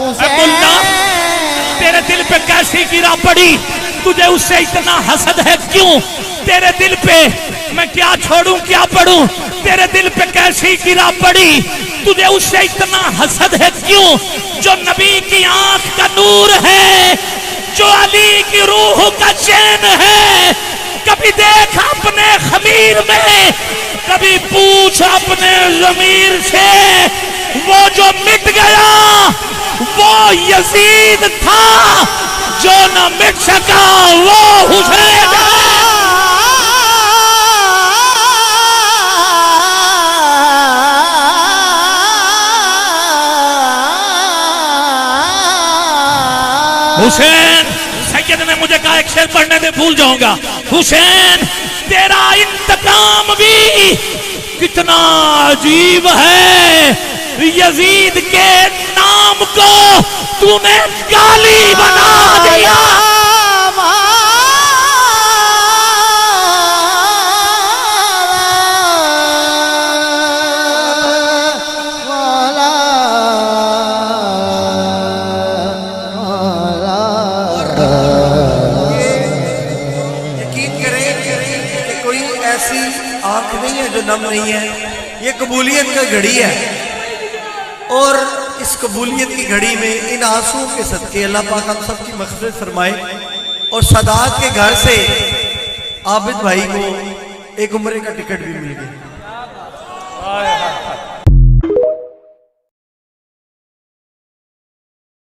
मुल्ला, तेरे दिल पे कैसी गिरा पड़ी, तुझे उससे इतना हसद है क्यों? तेरे दिल पे मैं क्या छोड़ूं क्या पढ़ूं? तेरे दिल पे कैसी गिरा पड़ी, तुझे उससे इतना हसद है क्यों? जो नबी की आंख का नूर है, जो अली की रूह का चैन है, कभी देख अपने खमीर में, कभी पूछ अपने ज़मीर से, वो जो मिट गया वो यजीद था, जो न मिट सका वो हुसैन है। हुसैन, सैयद ने मुझे कहा एक शेर पढ़ने दे, भूल जाऊंगा। हुसैन, तेरा इंतकाम भी कितना अजीब है, यजीद के नाम को तूने गाली बना दिया। आंख नहीं है जो नम नहीं है, ये कबूलियत का घड़ी है। और इस कबूलियत की घड़ी में इन आंसुओं के सदके अल्लाह पाक हम सब की मग़फ़िरत फरमाए। और सदात के घर से आबिद भाई को एक उम्रे का टिकट भी मिल गया।